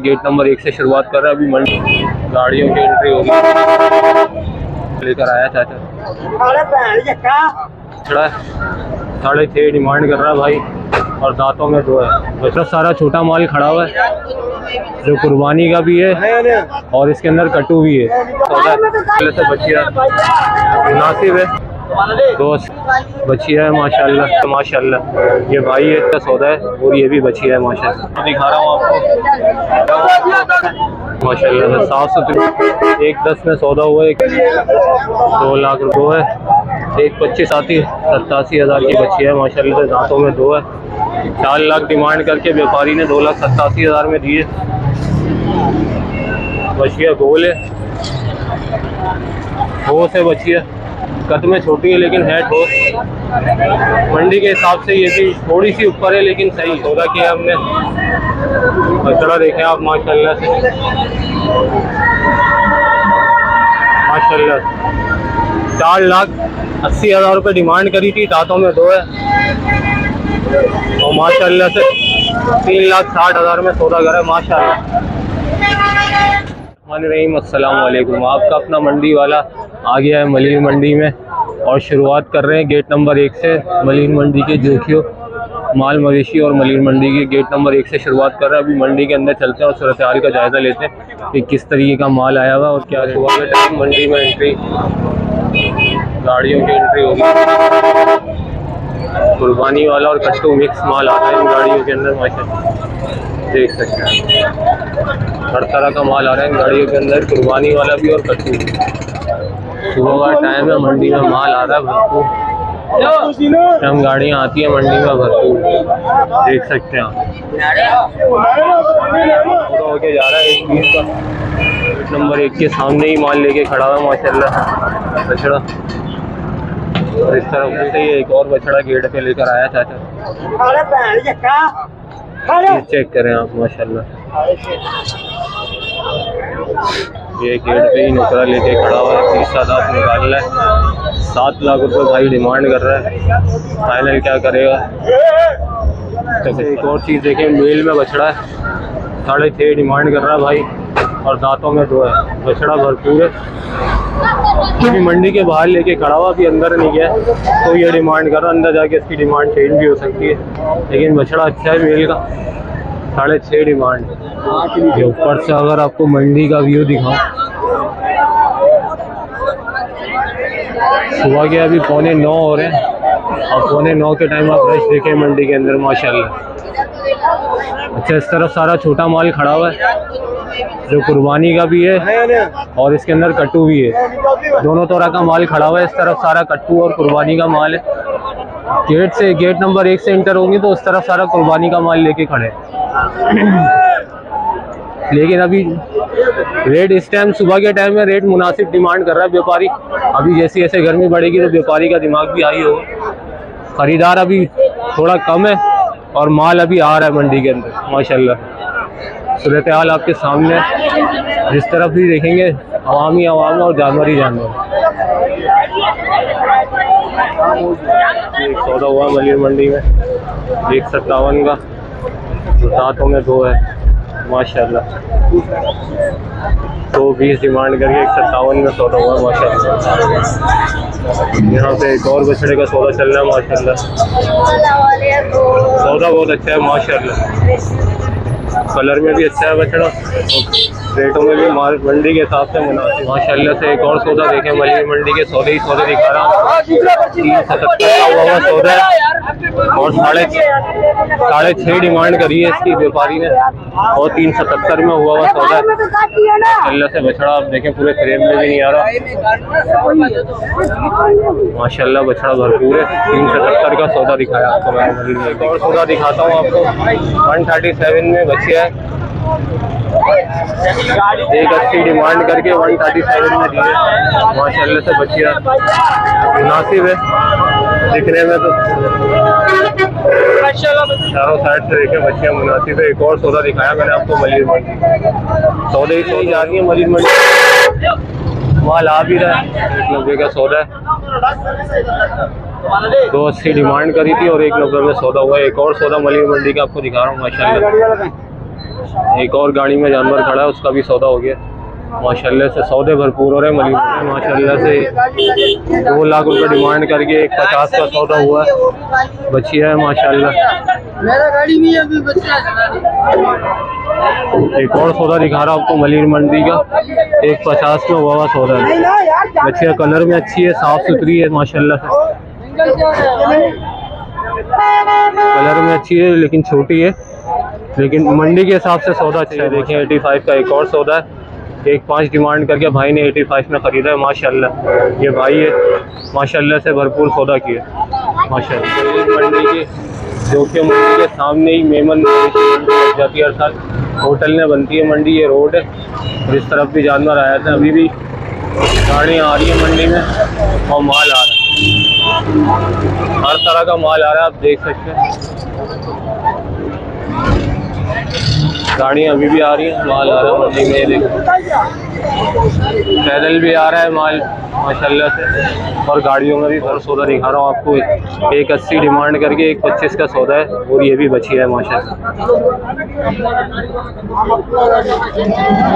Gate number 1 से शुरुआत कर रहे हैं। अभी मंडी गाड़ियों की एंट्री होगी। लेकर आया चाचा 6.5 डिमांड कर रहा है भाई, और दांतों में 2 है। बच्चा सारा छोटा माल खड़ा हुआ है जो कुर्बानी का भी है और इसके अंदर कट्टू भी है। पहले से बच्चियाँ मुनासिब है, 2 बच्चियाँ है माशाल्लाह माशाल्लाह। ये भाई है का सौदा है और ये भी बच्चियाँ है माशाल्लाह। दिखा रहा हूँ आपको माशाल्लाह से साफ सुथरी। 1.10 में सौदा हुआ है, 2 लाख रुपये है। 1.25 आती 87,000 की बच्ची है माशाल्लाह से, दांतों में 2 है। 4 लाख डिमांड करके व्यापारी ने 2,87,000 में दिए। बच्चियाँ गोल है, ठोस है बच्चियाँ, कद में छोटी है लेकिन है ठोस। मंडी के हिसाब से ये भी थोड़ी सी ऊपर है लेकिन सही सौदा किया हमने। बछड़ा देखें आप माशाल्लाह से माशाल्लाह। 4,80,000 रुपये डिमांड करी थी, दांतों में 2 है और माशाल्लाह से 3,60,000 में सौदा करा है माशाल्लाह। अस्सलाम वालेकुम। आपका अपना मंडी वाला आ गया है मलिन मंडी में और शुरुआत कर रहे हैं गेट नंबर 1 से। मलिन मंडी के जोखियों माल मवेशी और मलिन मंडी के गेट नंबर 1 से शुरुआत कर रहे हैं। अभी मंडी के अंदर चलते हैं और सूरत हाल का जायज़ा लेते हैं कि किस तरीके का माल आया हुआ और क्या सुबह के टाइम मंडी में एंट्री गाड़ियों की एंट्री होगी। कुर्बानी वाला और कट्टू मिक्स माल आता है इन गाड़ियों के अंदर माशाल्लाह, देख सकते हैं हर तरह का माल आ रहा है इन गाड़ियों के अंदर, कुर्बानी वाला भी और कट्टू। सुबह का टाइम है, मंडी में माल आ रहा है भरपूर, हम गाड़ियाँ आती है मंडी में भरपूर, देख सकते हैं आप। पूरा होके जा रहा है 1:20 का। गेट नंबर 1 के सामने ही माल लेके खड़ा हुआ माशाल्लाह बछड़ा। और इस तरफ से ये एक और बछड़ा गेट पे लेकर आया चाचा, चेक करें आप माशाल्लाह। ये गेट पे ही नुकरा लेके खड़ा हुआ है, 30 दांत निकाल रहा है। 7 लाख रुपए भाई डिमांड कर रहा है, फाइनल क्या करेगा। तो एक और चीज़ देखें, मेल में बछड़ा है, 6.5 डिमांड कर रहा है भाई और दांतों में 2 है। बछड़ा भरपूर है, अभी मंडी के बाहर लेके खड़ा हुआ, अभी अंदर नहीं गया तो ये डिमांड कर रहा है। अंदर जाके इसकी डिमांड चेंज भी हो सकती है, लेकिन बछड़ा अच्छा है मेल का। 6.5 डिमांड। ऊपर से अगर आपको मंडी का व्यू दिखाऊं, सुबह के अभी 8:45 हो रहे हैं और 8:45 के टाइम आप रश देखें मंडी के अंदर माशाल्लाह। अच्छा, इस तरफ सारा छोटा माल खड़ा हुआ है जो कुर्बानी का भी है और इसके अंदर कट्टू भी है, दोनों तरह का माल खड़ा हुआ है। इस तरफ सारा कट्टू और कुर्बानी का माल है। गेट नंबर 1 से इंटर होंगे तो उस तरफ सारा कुर्बानी का माल लेके खड़े लेकिन अभी रेट इस टाइम सुबह के टाइम में रेट मुनासिब डिमांड कर रहा है व्यापारी। अभी जैसे जैसे गर्मी बढ़ेगी तो व्यापारी का दिमाग भी हाई होगा। खरीदार अभी थोड़ा कम है और माल अभी आ रहा है मंडी के अंदर माशाल्लाह। सूरत हाल आपके सामने, जिस तरफ भी देखेंगे अवाम ही अवाम और जानवर ही जानवर। एक सौदा हुआ मलिन मंडी में 157 का, दांतों में 2 है माशाल्लाह। 220 डिमांड करके 157 में सौदा हुआ माशाल्लाह। यहाँ पे एक और बछड़े का सौदा चल रहा है माशाल्लाह। सौदा बहुत अच्छा है माशाल्लाह, कलर में भी अच्छा है बछड़ा, रेटों में भी माल मंडी के हिसाब से मुनासिब माशाल्लाह से। एक और सौदा देखें, मलिन मंडी के सौदे ही सौदे दिखा रहा हूँ। 377 का हुआ सौदा है और 6.5 डिमांड करी है इसकी व्यापारी ने और 377 में हुआ सौदा है माशाल्लाह से। बछड़ा आप देखें पूरे फ्रेम में भी नहीं आ रहा माशाल्लाह, बछड़ा भरपूर है। 377 का सौदा दिखाया आपको मैंने मलिन में। एक और सौदा दिखाता हूँ आपको, 137 में बच्चियाँ है, 180 डिमांड करके 137 में दिए माशाल्लाह से। बच्चियाँ मुनासिब है दिखने में तो चारों साइड से देखें बच्चियाँ मुनासिब है। एक और सौदा दिखाया मैंने आपको मलिन मंडी, सौदे ही सौदी जा रही है मलिन मंडी, माल आ भी रहा है। 190 का सौदा है, 280 डिमांड करी थी और 190 में सौदा हुआ है। एक और सौदा मलिन मंडी का आपको दिखा रहा हूँ माशाल्लाह। एक और गाड़ी में जानवर खड़ा है, उसका भी सौदा हो गया। माशाल्लाह से सौदे भरपूर हो रहे हैं मलिर। माशाल्लाह से 2 लाख रुपए डिमांड करके 150 का सौदा हुआ है। बच्चियाँ है माशाल्लाह। एक और सौदा दिखा रहा हूँ आपको मलिर मंडी का, 150 में हुआ सौदा है। बच्चियाँ कलर में अच्छी है, साफ सुथरी है माशाल्लाह से। कलर में अच्छी है लेकिन छोटी है, लेकिन मंडी के हिसाब से सौदा अच्छा है। देखिए 85 का एक और सौदा है, 1.5 डिमांड करके भाई ने 85 में ख़रीदा है माशाल्लाह। ये भाई है माशाल्लाह से भरपूर सौदा किया माशाल्लाह। मंडी की जोखिया मंडी के सामने ही मेमन लग जाती है हर साल, होटल में बनती है मंडी। ये रोड है, जिस तरफ भी जानवर आया था। अभी भी गाड़ियाँ आ रही है मंडी में और माल आ रहा है, हर तरह का माल आ रहा है, आप देख सकते हैं। गाड़ियाँ अभी भी आ रही हैं, माल आ रहा है मंडी में। देखो पैदल भी आ रहा है माल माशाल्लाह से, और गाड़ियों में भी। और सौदा दिखा रहा हूँ आपको, 180 डिमांड करके 125 का सौदा है, और ये भी बची है माशाल्लाह।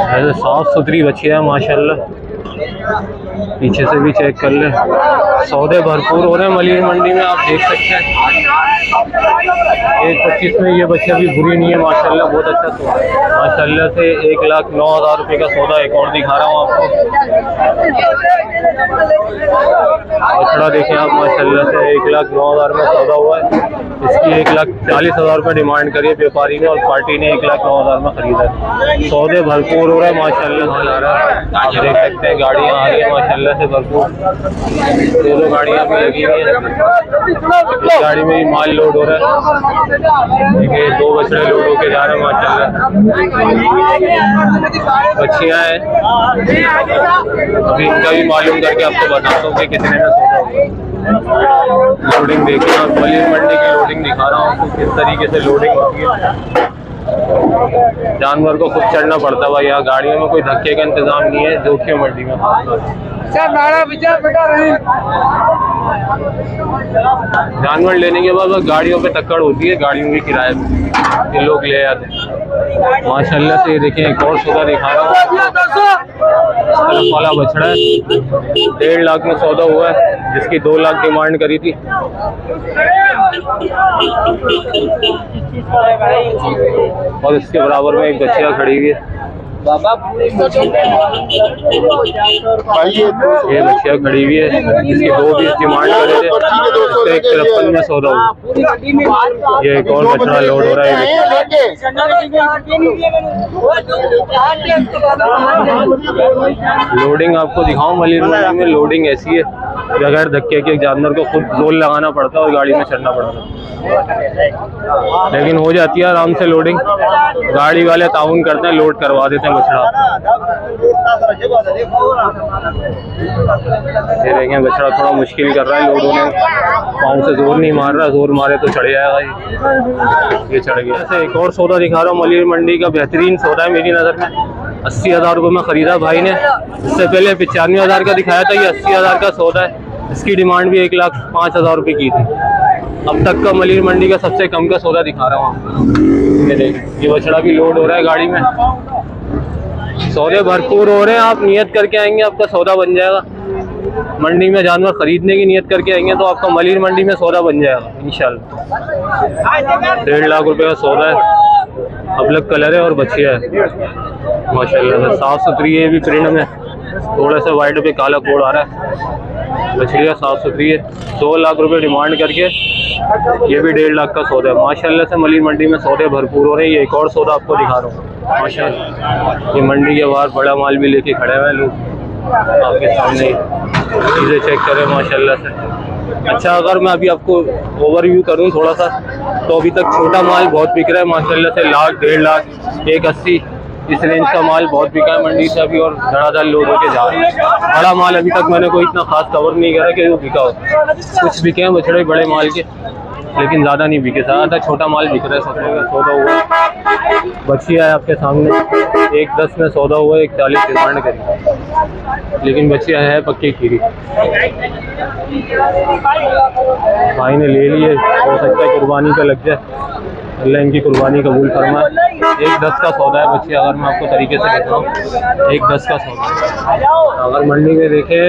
ऐसे साफ सुथरी बची है माशाल्लाह। पीछे से भी चेक कर ले, सौदे भरपूर हो रहे हैं मलिर मंडी में, आप देख सकते हैं। 125 में ये बच्चा भी बुरी नहीं है माशाल्लाह, बहुत अच्छा सौदा है माशाल्लाह से। 1,09,000 रुपये का सौदा एक और दिखा रहा हूँ आपको। बछड़ा देखें आप माशाल्लाह से, 1,09,000 में सौदा हुआ है। इसकी 1,40,000 रुपये डिमांड करी व्यापारी ने, और पार्टी ने 1,09,000 में खरीदा है। सौदे भरपूर हो रहे हैं माशाल्लाह। माल आ रहा है, आप देख सकते हैं। गाड़ियाँ आ रही है माशाल्लाह से भरपूर, 2 गाड़ियाँ भी लगी हुई हैं। गाड़ी में ही माल लोड हो रहा है। देखिए 2 बछड़े लोड होके जा रहे हैं माशाल्लाह। बच्चियाँ हैं, अभी इनका भी मालूम करके आपको बताता हूँ कि कितने में सौदा होगा। लोडिंग देखिए आप, मलिर मंडी की लोडिंग दिखा रहा हूँ आपको, किस तरीके से लोडिंग होती है। जानवर को खुद चढ़ना पड़ता है भाई, यहाँ गाड़ियों में कोई धक्के का इंतजाम नहीं है जोखिया मंडी में। जानवर लेने के बाद गाड़ियों पे टक्कर होती है, गाड़ियों के किराए ये लोग ले आते हैं माशाल्लाह से। ये देखिए एक और सौदा दिखा रहा हूँ, वाला बछड़ा है, 1.5 लाख में सौदा हुआ है, जिसकी 2 लाख डिमांड करी थी। और इसके बराबर में एक बच्चियाँ खड़ी हुई है। ये बच्चियाँ खड़ी हुई है, इसकी 2 पीस डिमांड करे थे, 153 में सौदा हुआ। ये एक और बछड़ा लोड हो रहा है। लोडिंग आपको दिखाऊं मलिर मंडी में, लोडिंग ऐसी है बगैर धक्के के जानवर को खुद जोर लगाना पड़ता है और गाड़ी में चढ़ना पड़ता है, लेकिन हो जाती है आराम से लोडिंग। गाड़ी वाले ताउन करते हैं, लोड करवा देते हैं बछड़ा। ये देखें बछड़ा थोड़ा मुश्किल कर रहा है लोड होने, पाँव से जोर नहीं मार रहा, जोर मारे तो चढ़ जाएगा। ये चढ़ गया। ऐसे एक और सौदा दिखा रहा हूँ मलिर मंडी का, बेहतरीन सौदा है मेरी नज़र में। 80,000 रुपये में ख़रीदा भाई ने, इससे पहले 95,000 का दिखाया था, ये 80,000 का सौदा है। इसकी डिमांड भी 1,05,000 रुपये की थी। अब तक का मलिर मंडी का सबसे कम का सौदा दिखा रहा हूँ आपको। ये देखें, ये बछड़ा भी लोड हो रहा है गाड़ी में। सौदे भरपूर हो रहे हैं, आप नियत करके आएंगे आपका सौदा बन जाएगा। मंडी में जानवर खरीदने की नियत करके आएंगे तो आपका मलिर मंडी में सौदा बन जाएगा इंशाल्लाह। 1.5 लाख रुपए का सौदा है, अबलग कलर है और बच्चियाँ है माशाल्लाह, साफ सुथरी है। भी प्रिंट में थोड़ा सा वाइट पे काला कोड आ रहा है, बछड़ियाँ साफ सुथरी है। 2 लाख रुपए डिमांड करके ये भी 1.5 लाख का सौदा है माशाल्लाह से। मलिर मंडी में सौदे भरपूर हो रहे हैं। ये एक और सौदा आपको दिखा रहा हूँ माशाल्लाह। ये मंडी के बाहर बड़ा माल भी लेके खड़े हुए हैं लोग, आपके सामने चीज़ें चेक करें माशाल्लाह से। अच्छा, अगर मैं अभी आपको ओवरव्यू करूं थोड़ा सा, तो अभी तक छोटा माल बहुत बिक रहा है माशाल्लाह से। 1 लाख, 1.5 लाख, 180 इस रेंज का माल बहुत बिका है मंडी से अभी, और धड़ाधड़ लोड होके जा रहा है। बड़ा माल अभी तक मैंने कोई इतना खास कवर नहीं करा कि वो बिका हो। कुछ बिके हैं बछड़े बड़े माल के, लेकिन ज़्यादा नहीं बिके, ज़्यादातर छोटा माल बिक रहा है। सौदा हुआ बच्चियाँ है आपके सामने, 1.10 में सौदा हुआ, 1.40 डिमांड करी, लेकिन बच्चियाँ है पक्की खीरी। भाई ने ले लिए, हो सकता है कुर्बानी का लग जाए। अल्लाह इनकी कुर्बानी कबूल फरमाए। 1-10 का सौदा है बच्चे, अगर मैं आपको तरीके से बताऊँ 1-10 का सौदा। अगर मंडी में देखें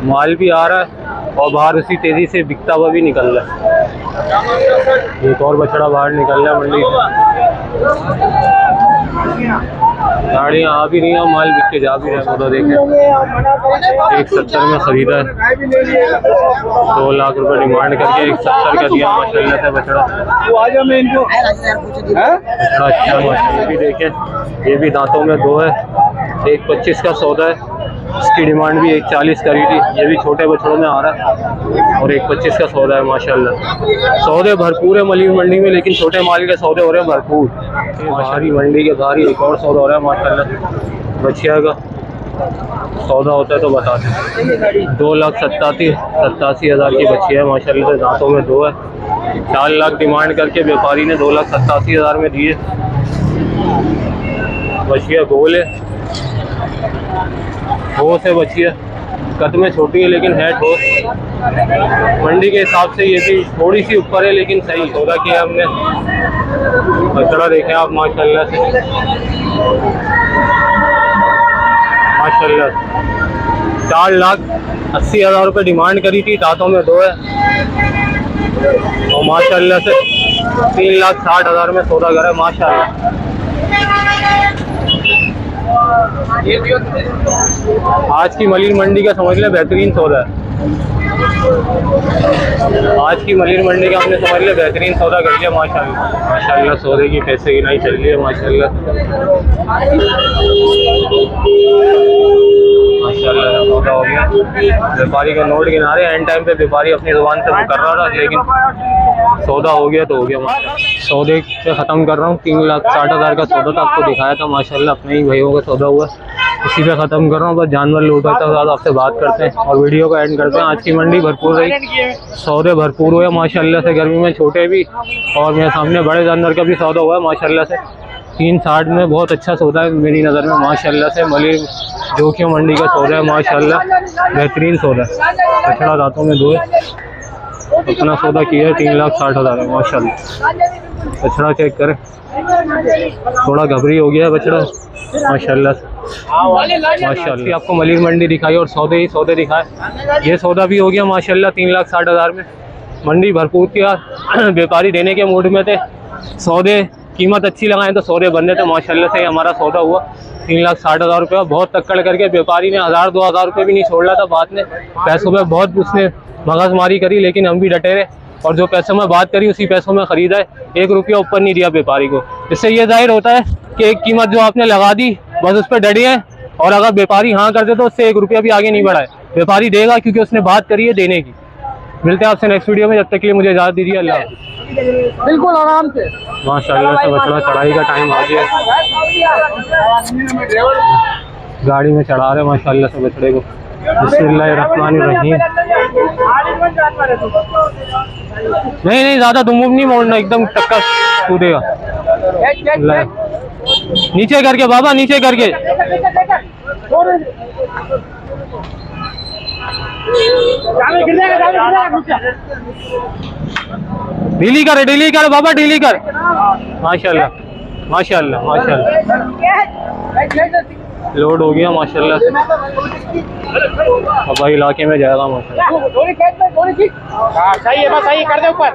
माल भी आ रहा है और बाहर उसी तेज़ी से बिकता हुआ भी निकल रहा है। एक और बछड़ा बाहर निकल रहा है मंडी से। गाड़ियाँ आ भी रही हैं, माल बिक के जा भी रहे हैं। तो देखें 170 में ख़रीदा है, 2 लाख रुपए डिमांड करके 170 का दिया माशाल्लाह से बछड़ा। बछड़ा अच्छा माशाल्लाह। भी देखें ये भी दांतों में 2 है, 1.25 का सौदा है। इसकी डिमांड भी 1.40 करी थी। ये भी छोटे बछड़ों में आ रहा है और 1.25 का सौदा है माशाल्लाह। सौदे भरपूर है मलिर मंडी में, लेकिन छोटे माल के सौदे हो रहे हैं भरपूर। बाहरी मंडी के बाहर एक और सौदा हो रहा है माशाल्लाह। बछिया का सौदा होता है तो बता दें। 2,87,000 की बछिया है माशाल्लाह से, दांतों में 2 है। 4 लाख डिमांड करके व्यापारी ने 2,87,000 में दिए। बछिया गोल है, ठोस है बछिया, कद में छोटी है लेकिन है ठोस। मंडी के हिसाब से ये भी थोड़ी सी ऊपर है लेकिन सही सौदा किया हमने। बछड़ा देखें आप माशाल्लाह से, माशाल्लाह 4,80,000 रुपये डिमांड करी थी। दांतों में 2 है और माशाल्लाह से 3,60,000 में सौदा करा है माशाल्लाह। आज की मलिर मंडी का समझ ले बेहतरीन सौदा है। आज की मलिर मंडी का हमने समझ लिया बेहतरीन सौदा कर लिया माशाल्लाह। माशाल्लाह सौदे की पैसे गिनाई चल रही है माशाल्लाह। माशाल्लाह सौदा हो गया। व्यापारी का नोट गिना रहे, एंड टाइम पे व्यापारी अपनी जुबान से वो कर रहा था, लेकिन सौदा हो गया तो हो गया माशाल्लाह। सौदे पे ख़त्म कर रहा हूँ। 3,60,000 का सौदा था, आपको दिखाया था माशाल्लाह। अपने ही भाइयों का सौदा हुआ, इसी पे ख़त्म कर रहा हूँ। बस जानवर लूट होता है, आपसे बात करते हैं और वीडियो को एंड करते हैं। आज की मंडी भरपूर रही, सौदे भरपूर हुए माशाल्लाह से। गर्मी में छोटे भी और मेरे सामने बड़े जानवर का भी सौदा हुआ है माशाल्लाह से। 360 में बहुत अच्छा सौदा है मेरी नज़र में माशाल्लाह से। मलिर जोखियों मंडी का सौदा है माशाल्लाह, बेहतरीन सौदा है। बछड़ा दांतों में 2 है, अपना सौदा किया है 3,60,000 है माशाल्लाह। बछड़ा चेक करें, थोड़ा घबरी हो गया है बछड़ा माशाल्लाह से। माशाल्लाह आपको मलिर मंडी दिखाई और सौदे ही सौदे दिखाए। ये सौदा भी हो गया माशाल्लाह 3,60,000 में। मंडी भरपूर किया, व्यापारी देने के मूड में थे। सौदे कीमत अच्छी लगाएं तो सौदे बनने थे माशाल्लाह से। हमारा सौदा हुआ 3,60,000 रुपये। बहुत टक्कर करके व्यापारी ने 1,000-2,000 रुपये भी नहीं छोड़ रहा था। बात ने पैसों में बहुत उसने मगजमारी करी, लेकिन हम भी डटे रहे और जो पैसों में बात करी उसी पैसों में ख़रीदा है। 1 रुपया ऊपर नहीं दिया व्यापारी को। इससे ये जाहिर होता है कि एक कीमत जो आपने लगा दी बस उस पर डटे हैं, और अगर व्यापारी हाँ करते तो उससे 1 रुपया भी आगे नहीं बढ़ाए। व्यापारी देगा क्योंकि उसने बात करी है देने की। मिलते हैं आपसे नेक्स्ट वीडियो में, जब तक के लिए मुझे इजाज़त दीजिए। अल्लाह बिल्कुल आराम से। माशाल्लाह से बछड़ा चढ़ाई का टाइम आ गया, गाड़ी में चढ़ा रहे माशाल्लाह से बछड़े को। बिस्मिल्लाहिर्रहमानिर्रहीम। नहीं ज़्यादा दुमुम नहीं मोड़ना, एकदम टक्कर कूदेगा। नीचे करके बाबा, नीचे करके। ढीली कर बाबा, ढीली कर। माशाल्लाह माशाल्लाह माशाल्लाह लोड हो गया माशाल्लाह से। अब भाई इलाके में जाएगा माशाल्लाह। सही है, बस सही कर दे ऊपर।